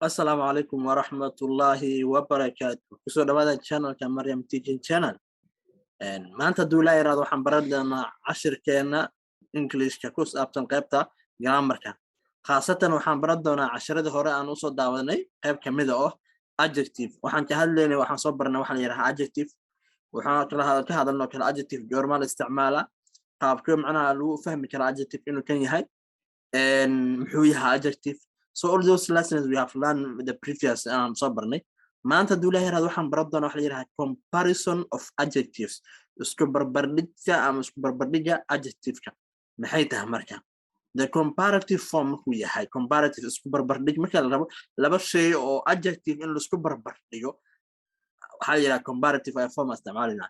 السلام عليكم ورحمة الله وبركاته. كسو دوادا channel كان مريم teaching channel. ما أنت دولا يراد وحن بردنا عشر كينا English ككوس أبتن قيبتا grammar كان. خاصة وحن بردنا عشرة هراء نوصل داودني قيب كميدا adjective وحن كهليني وحن صبرنا وحن يرها adjective وحن كهذا النوع adjective جورمال استعماله قاب كم معنا لو فهم adjective إنه كان يهاي محويها adjective. So all those lessons we have learned with the previous صبرني ما أنت دولا هنا وحن بردنا وحن يرها comparison of adjectives اسكو بربردجة أم اسكو بربردجة adjective كا محيتها مركا the comparative form هو هاي comparative اسكو بربردج مركا لبا شيء أو adjective إنه اسكو بربردجو هاي يرها comparative form استعمالنا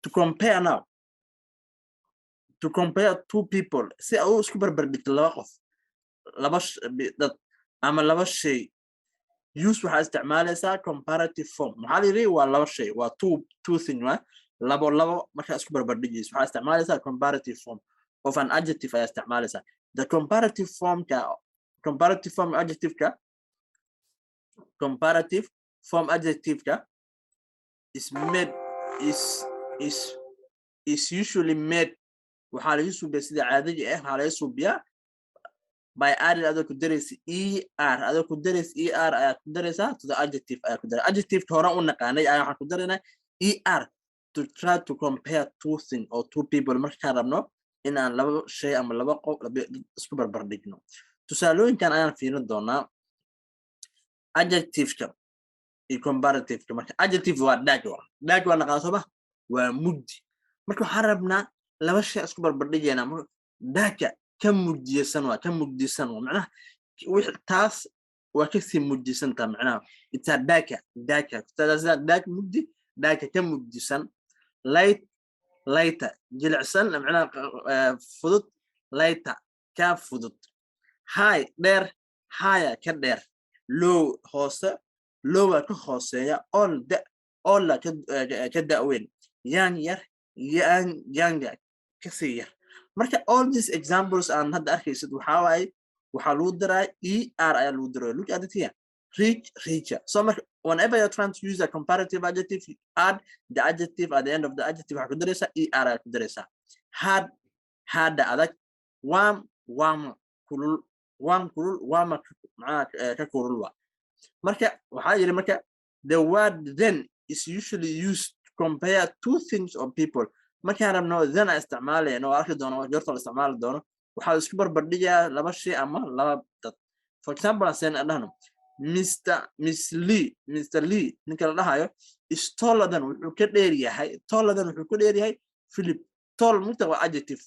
to compare now to compare two people سي أو اسكو بربردج لواقف لباش أما لباش شيء use waxaa isticmaalaysaa comparative form maxaa la yiri waa laba shay waa two thing labo marka isku barbardhigayso waxaa isticmaalaysaa comparative form of an adjective ayaa isticmaalaysaa the comparative form adjective is made is usually made waxaa lagu suubiyaa sida caadiga ah waxaa lagu suubiyaa by adding other kudareys other kudareys ayaa kudareysa to the adjective ayaa kudarey adjective hore u naqaanay ayaa waxaan kudareynaa to try to compare two things or two people markaan rabno inaan laba shay ama laba qof isku barbardhigno tusaalooyinkan ayaan fiirin doonaa adjective-ka iyo comparative-ka marka adjective waa dag waa naqaan soo waa mugdi marka waxaan rabnaa laba shay isku barbardhigeena dagga كم مجيسن وكم مجيسن ومعناه وتاس وكثير مجيسن معناه إتى داكا داك مجدي داكا كم مجيسن لايتا جلعسن معناه فضت لايتا كاف فضت هاي دير هايا كدير لو هوسة لو كهوسة أول كدأوين يان كثير marka all these examples aan hadda arkaysid waxa lagu diraa ayaa lagu diraa look at it here reach so whenever you're trying to use a comparative adjective you add the adjective at the end of the adjective waxa ku diraysaa ayaa ku diraysaa hada adag kulul macnaha ka kulul marka waxa yiri marka the word then is usually used to compare two things or people markaan rabno then isticmaalayno arki doono goorta la isticmaali doono waxa isku barbardhigaa laba shay ama laba dad for example asen adahno Mr. Lee ninka la dhahayo is taller than wuxuu ka dheer yahay Philip tall muta waa adjective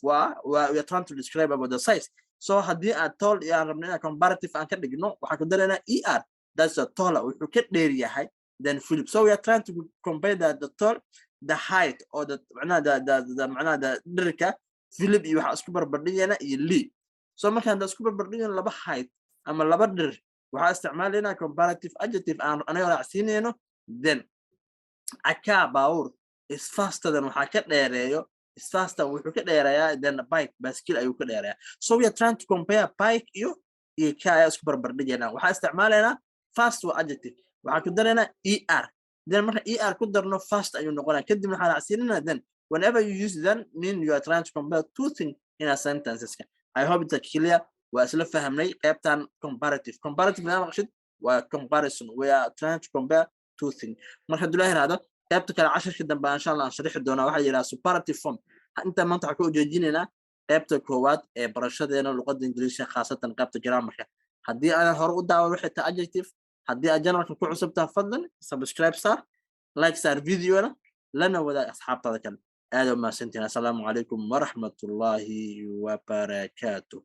we are trying to describe about the size so haddii aad tall iyo rabno in comparative aan ka dhigno waxa ku dareynaa that's a taller wuxuu ka dheer yahay than Philip so we are trying to compare the tall the height or the معناها the دركة Philip iyo waxa isku barbardhigayna iyo Lee so markaan isku barbardhigayna laba height ama laba dir waxa isticmaalayna comparative adjective aan anaga raacsiinayno then aka baawur is faster than waxa ka dheereeyo is faster wuxuu ka dheereeyaa than a bike bicycle ayuu ka dheereeyaa so we are trying to compare bike iyo ka isku barbardhigayna waxa isticmaalayna fast wa adjective waxa ku dareena then marka ku darno fast ayuu noqonaa kadib waxa raacsiinayna then whenever you use then mean you are trying to compare two things in a sentences I hope it's clear waa isla fahamnay qaybtan comparative na maqshid waa comparison we are trying to compare two things marka dulaa hiraado qaybta kale 10 dambe insha Allah aan sharixi doona waxa yiraahdaa superlative form inta maanta waxa ku joojinayna qaybta koowaad ee barashadeena luqadda Ingiriisiga khaasatan qaybta grammarka haddii aan hore u daawo wixii adjective haddii aad channelka ku cusubtaa fadlan subscribe like video lana wadaag asxaabtada kale aad u mahadsantiin assalaamu calaykum waraxmatullaahi wabarakaatuh